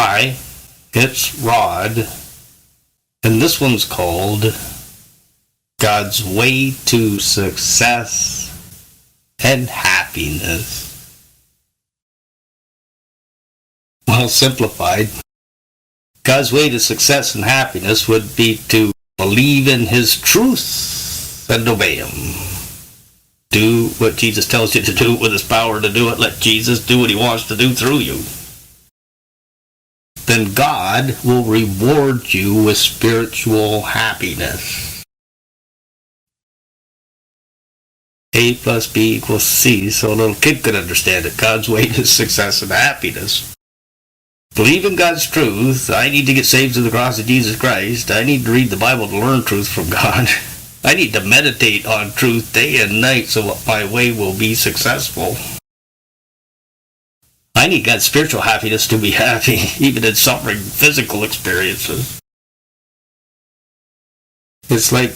Hi, it's Rod, and this one's called God's Way to Success and Happiness. Well, simplified, God's way to success and happiness would be to believe in His truth and obey Him. Do what Jesus tells you to do with His power to do it. Let Jesus do what He wants to do through you. Then God will reward you with spiritual happiness. A plus B equals C, so a little kid could understand it. God's way to success and happiness. Believe in God's truth. I need to get saved through the cross of Jesus Christ. I need to read the Bible to learn truth from God. I need to meditate on truth day and night so that my way will be successful. I need God's spiritual happiness to be happy, even in suffering physical experiences. It's like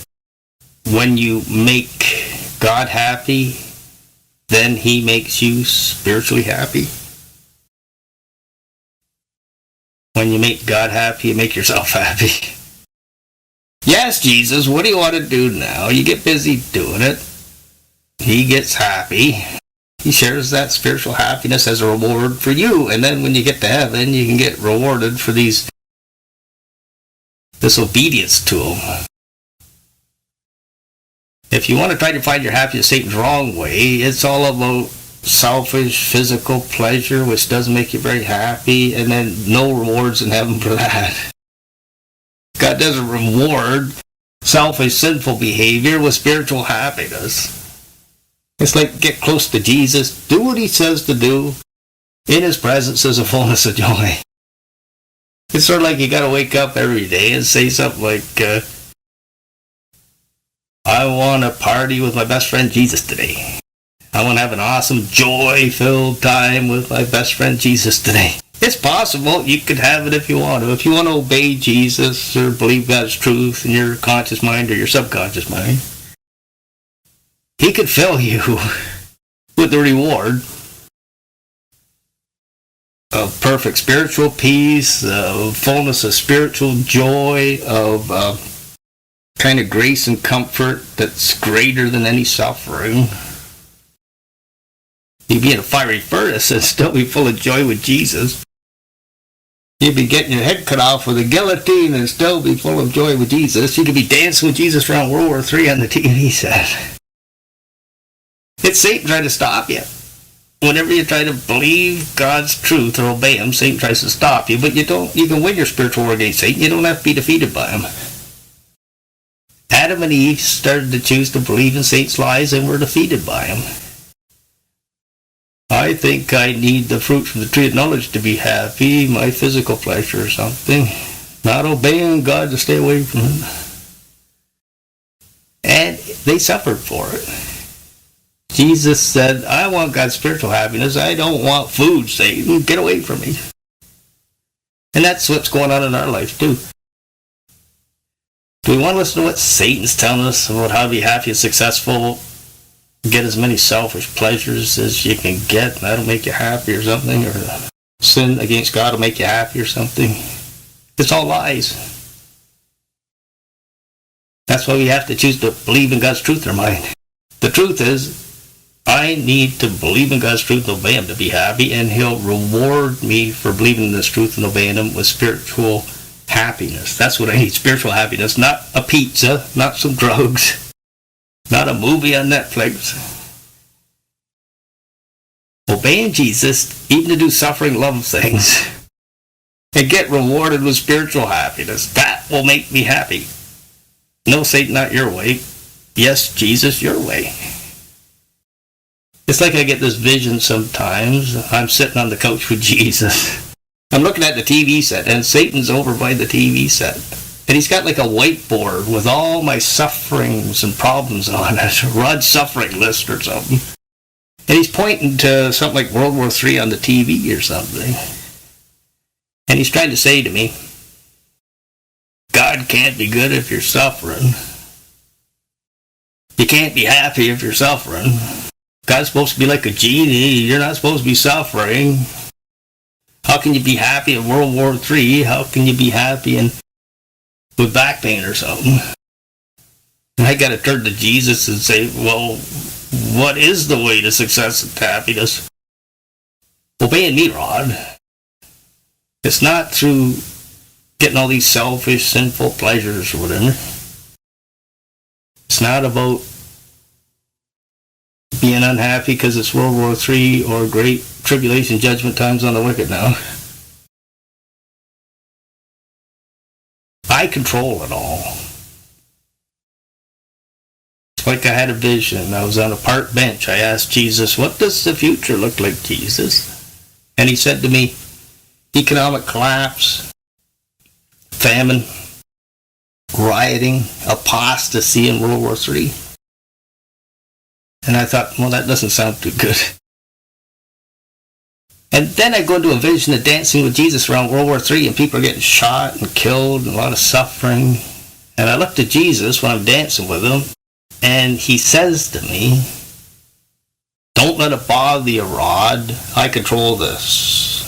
when you make God happy, then He makes you spiritually happy. When you make God happy, you make yourself happy. Yes, Jesus, what do you want to do now? You get busy doing it. He gets happy. He shares that spiritual happiness as a reward for you. And then when you get to heaven, you can get rewarded for this obedience to Him. If you want to try to find your happiness Satan's wrong way, it's all about selfish physical pleasure, which doesn't make you very happy, and then no rewards in heaven for that. God doesn't reward selfish sinful behavior with spiritual happiness. It's like get close to Jesus, do what He says to do. In His presence is a fullness of joy. It's sort of like you got to wake up every day and say something like, I want to party with my best friend Jesus today. I want to have an awesome, joy-filled time with my best friend Jesus today. It's possible. You could have it if you want to. If you want to obey Jesus or believe God's truth in your conscious mind or your subconscious mind, He could fill you with the reward of perfect spiritual peace, of fullness of spiritual joy, of kind of grace and comfort that's greater than any suffering. You'd be in a fiery furnace and still be full of joy with Jesus. You'd be getting your head cut off with a guillotine and still be full of joy with Jesus. You could be dancing with Jesus around World War III on the TV set. It's Satan trying to stop you. Whenever you try to believe God's truth or obey Him, Satan tries to stop you. But you can win your spiritual war against Satan. You don't have to be defeated by him. Adam and Eve started to choose to believe in Satan's lies and were defeated by him. I think I need the fruit from the tree of knowledge to be happy, my physical pleasure or something. Not obeying God to stay away from Him. And they suffered for it. Jesus said, I want God's spiritual happiness. I don't want food, Satan. Get away from me. And that's what's going on in our life, too. Do we want to listen to what Satan's telling us about how to be happy and successful? Get as many selfish pleasures as you can get, and that'll make you happy or something, or sin against God will make you happy or something. It's all lies. That's why we have to choose to believe in God's truth in our mind. The truth is, I need to believe in God's truth and obey Him to be happy, and He'll reward me for believing in this truth and obeying Him with spiritual happiness. That's what I need, spiritual happiness, not a pizza, not some drugs. Not a movie on Netflix. Obeying Jesus, even to do suffering love things, and get rewarded with spiritual happiness. That will make me happy. No, Satan, not your way. Yes, Jesus, your way. It's like I get this vision sometimes. I'm sitting on the couch with Jesus. I'm looking at the TV set, and Satan's over by the TV set. And he's got like a whiteboard with all my sufferings and problems on it. Rod's suffering list or something. And he's pointing to something like World War III on the TV or something. And he's trying to say to me, God can't be good if you're suffering. You can't be happy if you're suffering. God's supposed to be like a genie. You're not supposed to be suffering. How can you be happy in World War III? How can you be happy with back pain or something? And I got to turn to Jesus and say, well, what is the way to success and happiness? Obeying me, Rod. It's not through getting all these selfish, sinful pleasures or whatever. It's not about being unhappy because it's World War III or great tribulation judgment times on the wicked now. I control it all. It's like I had a vision. I was on a park bench. I asked Jesus, what does the future look like, Jesus? And he said to me, economic collapse, famine, rioting, apostasy in World War III. And I thought, well, that doesn't sound too good. And then I go into a vision of dancing with Jesus around World War III, and people are getting shot and killed and a lot of suffering. And I looked at Jesus when I'm dancing with him, and he says to me, don't let it bother you, Rod. I control this.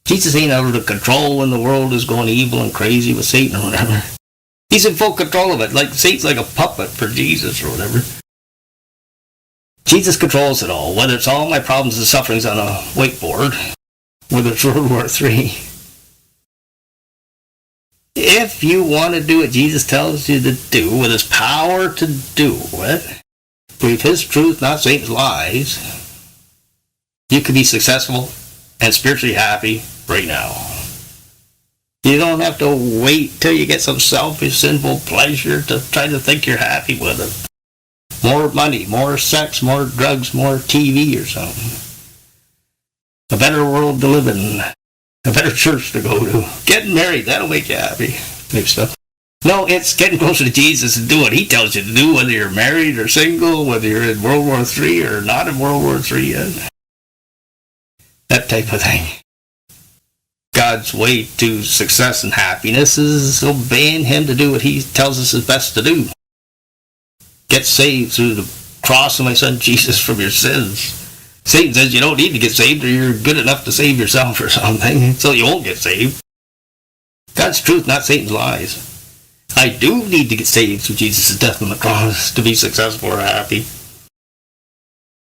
Jesus ain't out of control when the world is going evil and crazy with Satan or whatever. He's in full control of it. Like Satan's like a puppet for Jesus or whatever. Jesus controls it all, whether it's all my problems and sufferings on a whiteboard, whether it's World War III. If you want to do what Jesus tells you to do, with his power to do it, believe his truth, not Satan's lies, you can be successful and spiritually happy right now. You don't have to wait till you get some selfish, sinful pleasure to try to think you're happy with it. More money, more sex, more drugs, more TV or something. A better world to live in. A better church to go to. Getting married, that'll make you happy. Type stuff. No, it's getting closer to Jesus and do what he tells you to do, whether you're married or single, whether you're in World War III or not in World War III yet. That type of thing. God's way to success and happiness is obeying him to do what he tells us is best to do. Get saved through the cross of my son Jesus from your sins. Satan says you don't need to get saved or you're good enough to save yourself or something, so you won't get saved. God's truth, not Satan's lies. I do need to get saved through Jesus' death on the cross to be successful or happy.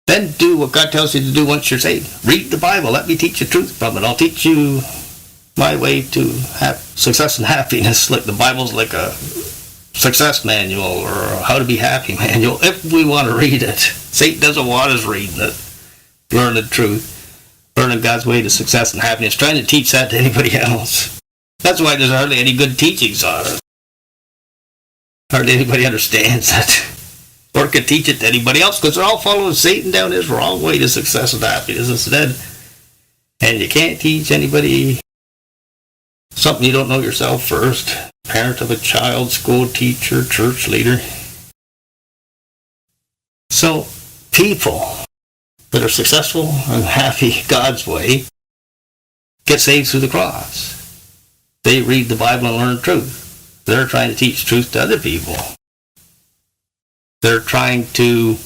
Then do what God tells you to do once you're saved. Read the Bible. Let me teach you truth from it. I'll teach you my way to have success and happiness. Like the Bible's like a success manual or a how to be happy manual, if we want to read it. Satan doesn't want us reading it. Learning truth. Learning God's way to success and happiness. Trying to teach that to anybody else. That's why there's hardly any good teachings on it. Hardly anybody understands it. Or can teach it to anybody else, because they're all following Satan down his wrong way to success and happiness instead. And you can't teach anybody something you don't know yourself first. Parent of a child, school teacher, church leader. So, people that are successful and happy God's way get saved through the cross. They read the Bible and learn truth. They're trying to teach truth to other people. They're trying to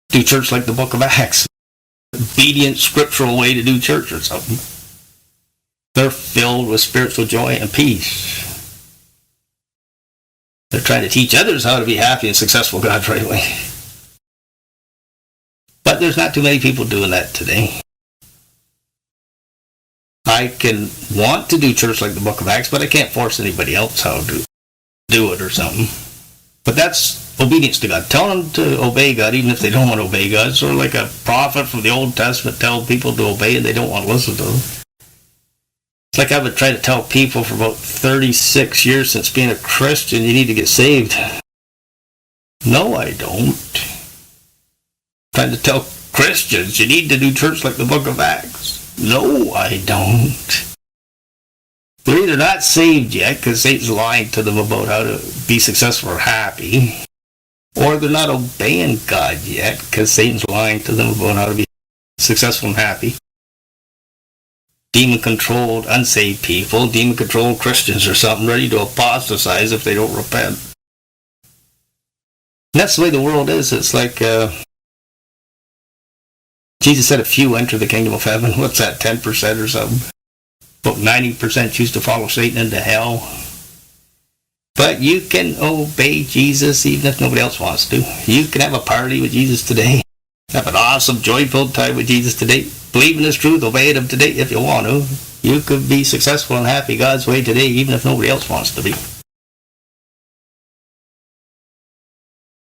do church like the book of Acts. Obedient, scriptural way to do church or something. They're filled with spiritual joy and peace. They're trying to teach others how to be happy and successful God's right way. But there's not too many people doing that today. I can want to do church like the book of Acts, but I can't force anybody else how to do it or something. But that's obedience to God. Tell them to obey God even if they don't want to obey God. Sort of like a prophet from the Old Testament tell people to obey and they don't want to listen to them. It's like I've been trying to tell people for about 36 years since being a Christian, you need to get saved. No, I don't. Trying to tell Christians you need to do church like the book of Acts. No, I don't. They're either not saved yet because Satan's lying to them about how to be successful or happy, or they're not obeying God yet because Satan's lying to them about how to be successful and happy. Demon-controlled, unsaved people, demon-controlled Christians or something, ready to apostatize if they don't repent. And that's the way the world is. It's like Jesus said a few enter the kingdom of heaven. What's that, 10% or something? About 90% choose to follow Satan into hell. But you can obey Jesus even if nobody else wants to. You can have a party with Jesus today. Have an awesome, joy-filled time with Jesus today. Believe in His truth, obey Him today if you want to. You could be successful and happy God's way today even if nobody else wants to be.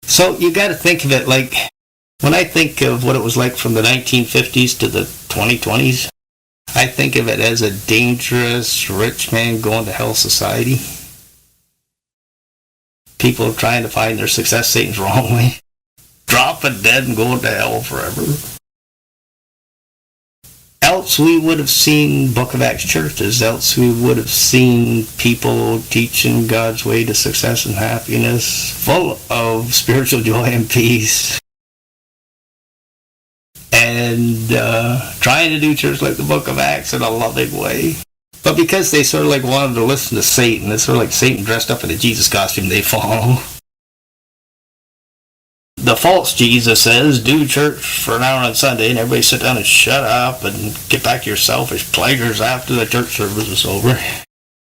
So you got to think of it like, when I think of what it was like from the 1950s to the 2020s, I think of it as a dangerous rich man going to hell society. People trying to find their success Satan's wrong way. Dropping dead and going to hell forever. Else we would have seen Book of Acts churches. Else we would have seen people teaching God's way to success and happiness, full of spiritual joy and peace. And trying to do church like the Book of Acts in a loving way. But because they sort of like wanted to listen to Satan, it's sort of like Satan dressed up in a Jesus costume they follow. The false Jesus says, do church for an hour on Sunday and everybody sit down and shut up and get back to your selfish pleasures after the church service is over.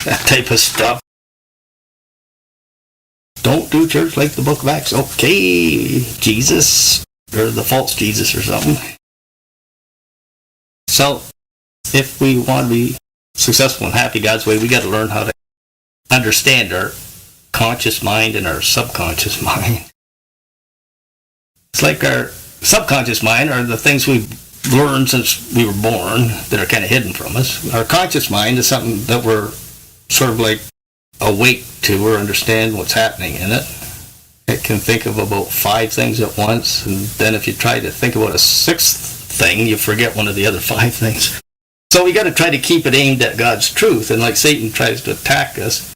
That type of stuff. Don't do church like the Book of Acts. Okay, Jesus, or the false Jesus or something. So, if we want to be successful and happy God's way, we got to learn how to understand our conscious mind and our subconscious mind. It's like our subconscious mind are the things we've learned since we were born that are kind of hidden from us. Our conscious mind is something that we're sort of like awake to or understand what's happening in it. It can think of about 5 things at once, and then if you try to think about a 6th thing, you forget one of the other 5 things. So we got to try to keep it aimed at God's truth, and like Satan tries to attack us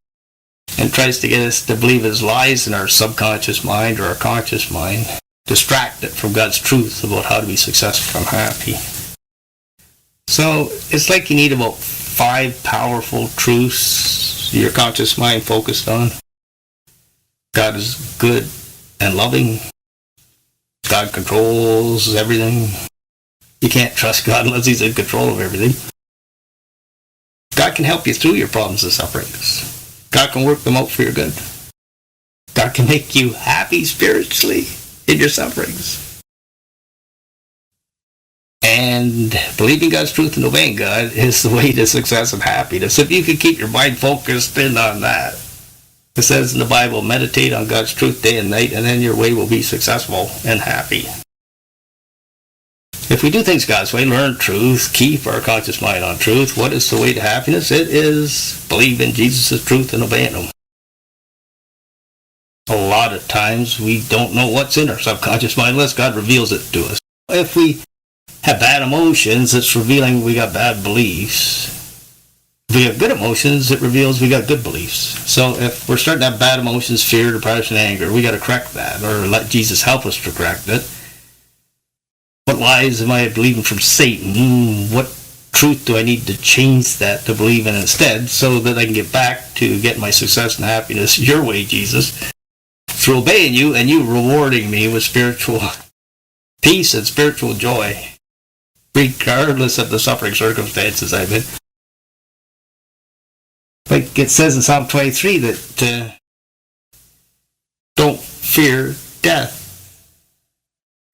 and tries to get us to believe his lies in our subconscious mind or our conscious mind, distract it from God's truth about how to be successful and happy. So it's like you need about 5 powerful truths your conscious mind focused on. God is good and loving. God controls everything. You can't trust God unless He's in control of everything. God can help you through your problems and sufferings. God can work them out for your good. God can make you happy spiritually in your sufferings. And believing God's truth and obeying God is the way to success and happiness. If you can keep your mind focused in on that. It says in the Bible, meditate on God's truth day and night, and then your way will be successful and happy. If we do things God's way, learn truth, keep our conscious mind on truth, what is the way to happiness? It is believe in Jesus' truth and obeying Him. A lot of times we don't know what's in our subconscious mind unless God reveals it to us. If we have bad emotions, it's revealing we got bad beliefs. If we have good emotions, it reveals we got good beliefs. So if we're starting to have bad emotions, fear, depression, anger, we got to correct that, or let Jesus help us to correct it. What lies am I believing from Satan? What truth do I need to change that to believe in instead so that I can get back to get my success and happiness your way, Jesus, through obeying you and you rewarding me with spiritual peace and spiritual joy, regardless of the suffering circumstances I'm in. Like it says in Psalm 23 that don't fear death.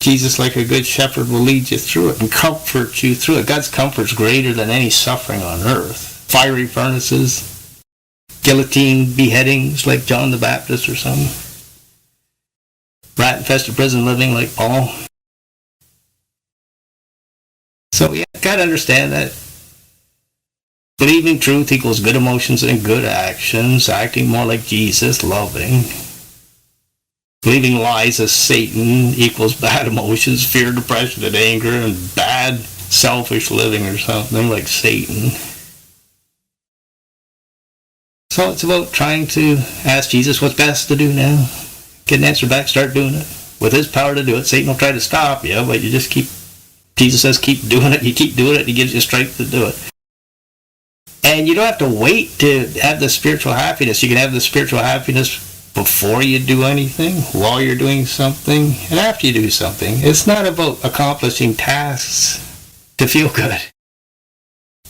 Jesus, like a good shepherd, will lead you through it and comfort you through it. God's comfort is greater than any suffering on earth. Fiery furnaces, guillotine beheadings like John the Baptist or something. Rat-infested prison living like Paul. So you got to understand that believing truth equals good emotions and good actions, acting more like Jesus, loving. Believing lies as Satan equals bad emotions, fear, depression, and anger, and bad, selfish living or something like Satan. So it's about trying to ask Jesus what's best to do now. Get an answer back, start doing it. With His power to do it, Satan will try to stop you, but you just keep, Jesus says keep doing it, you keep doing it, He gives you strength to do it. And you don't have to wait to have the spiritual happiness. You can have the spiritual happiness before you do anything, while you're doing something, and after you do something. It's not about accomplishing tasks to feel good.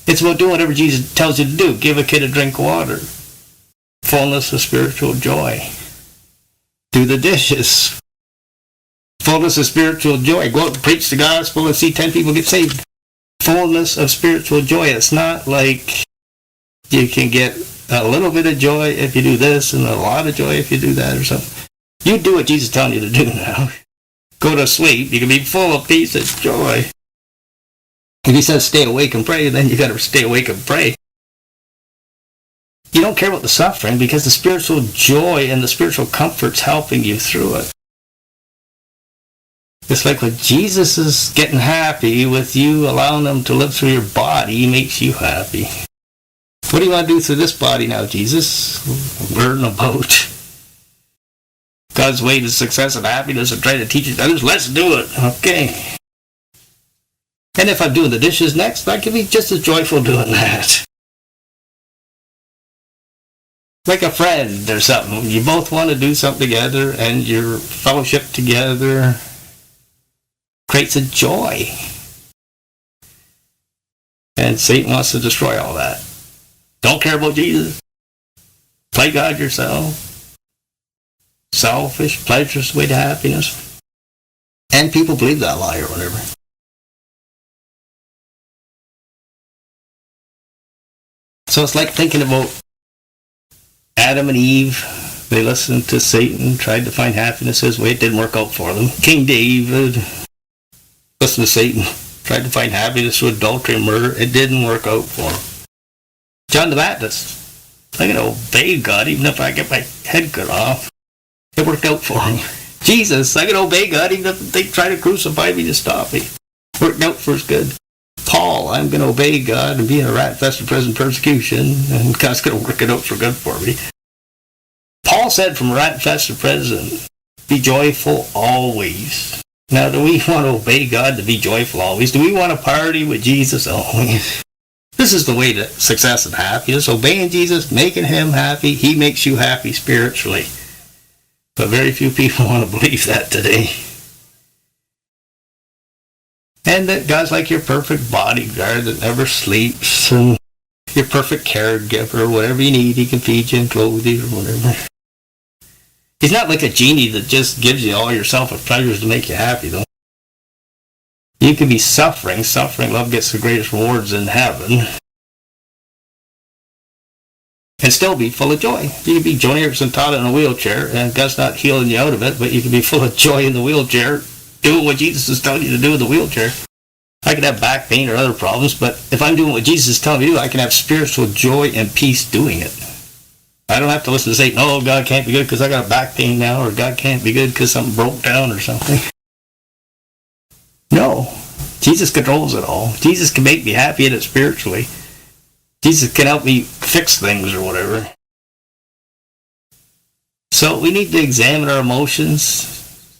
It's about doing whatever Jesus tells you to do. Give a kid a drink of water. Fullness of spiritual joy. Do the dishes. Fullness of spiritual joy. Go out and preach the gospel and see 10 people get saved. Fullness of spiritual joy. It's not like you can get a little bit of joy if you do this and a lot of joy if you do that or something. You do what Jesus is telling you to do now. Go to sleep. You can be full of peace and joy. If he says stay awake and pray, then you got to stay awake and pray. You don't care about the suffering because the spiritual joy and the spiritual comfort's helping you through it. It's like when Jesus is getting happy with you, allowing him to live through your body, he makes you happy. What do you want to do through this body now, Jesus? Learn about God's way to success and happiness and try to teach it to others. Let's do it. Okay. And if I'm doing the dishes next, I can be just as joyful doing that. Like a friend or something. You both want to do something together and your fellowship together creates a joy. And Satan wants to destroy all that. Don't care about Jesus. Play God yourself. Selfish, pleasure's the way to happiness. And people believe that lie or whatever. So it's like thinking about Adam and Eve. They listened to Satan, tried to find happiness his way. It didn't work out for them. King David listened to Satan, tried to find happiness through adultery and murder. It didn't work out for him. John the Baptist, I'm going to obey God even if I get my head cut off. It worked out for him. Jesus, I'm going to obey God even if they try to crucify me to stop me. Worked out for his good. Paul, I'm going to obey God and be in a rat-infested prison persecution, and God's going to work it out for good for me. Paul said from a rat-infested prison, be joyful always. Now, do we want to obey God to be joyful always? Do we want to party with Jesus always? This is the way to success and happiness. Obeying Jesus, making him happy. He makes you happy spiritually. But very few people want to believe that today. And that God's like your perfect bodyguard that never sleeps, and your perfect caregiver. Whatever you need, he can feed you and clothe you or whatever. He's not like a genie that just gives you all your selfish pleasures to make you happy, though. You can be suffering. Suffering, love gets the greatest rewards in heaven. And still be full of joy. You can be Joni Eareckson Tada in a wheelchair, and God's not healing you out of it, but you can be full of joy in the wheelchair, doing what Jesus is telling you to do in the wheelchair. I can have back pain or other problems, but if I'm doing what Jesus is telling me to do, I can have spiritual joy and peace doing it. I don't have to listen to Satan, oh, God can't be good because I got back pain now, or God can't be good because something broke down or something. No. Jesus controls it all. Jesus can make me happy in it spiritually. Jesus can help me fix things or whatever. So we need to examine our emotions.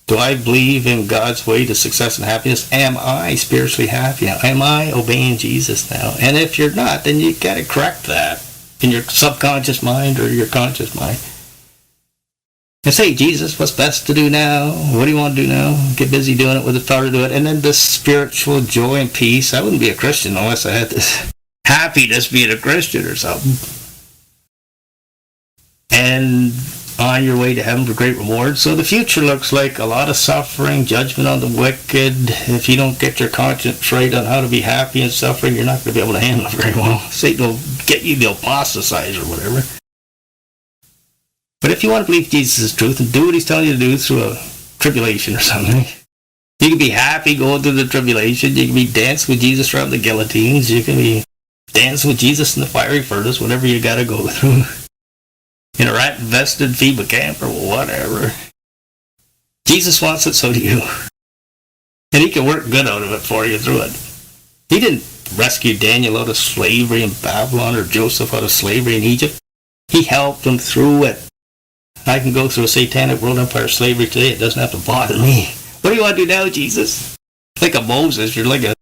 Do I believe in God's way to success and happiness? Am I spiritually happy now? Am I obeying Jesus now? And if you're not, then you got to correct that in your subconscious mind or your conscious mind. And say, Jesus, what's best to do now? What do you want to do now? Get busy doing it with the power to do it. And then this spiritual joy and peace. I wouldn't be a Christian unless I had this happiness being a Christian or something. And on your way to heaven for great reward. So the future looks like a lot of suffering, judgment on the wicked. If you don't get your conscience right on how to be happy in suffering, you're not going to be able to handle it very well. Satan will get you to apostatize or whatever. But if you want to believe Jesus is truth and do what he's telling you to do through a tribulation or something, you can be happy going through the tribulation. You can be dancing with Jesus around the guillotines. You can be dancing with Jesus in the fiery furnace, whatever you got to go through. In a rat-infested FEMA camp or whatever. Jesus wants it, so do you. And he can work good out of it for you through it. He didn't rescue Daniel out of slavery in Babylon or Joseph out of slavery in Egypt. He helped him through it. I can go through a satanic world empire slavery today. It doesn't have to bother me. What do you want to do now, Jesus? Like a Moses. You're like a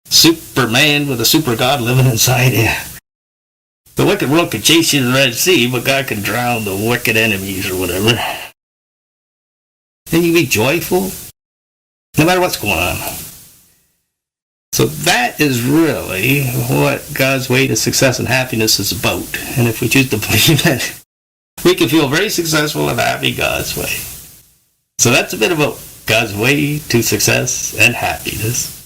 Superman with a super God living inside you. The wicked world can chase you to the Red Sea, but God can drown the wicked enemies or whatever. Then you be joyful, no matter what's going on. So that is really what God's way to success and happiness is about. And if we choose to believe it, we can feel very successful and happy God's way. So that's a bit about God's way to success and happiness.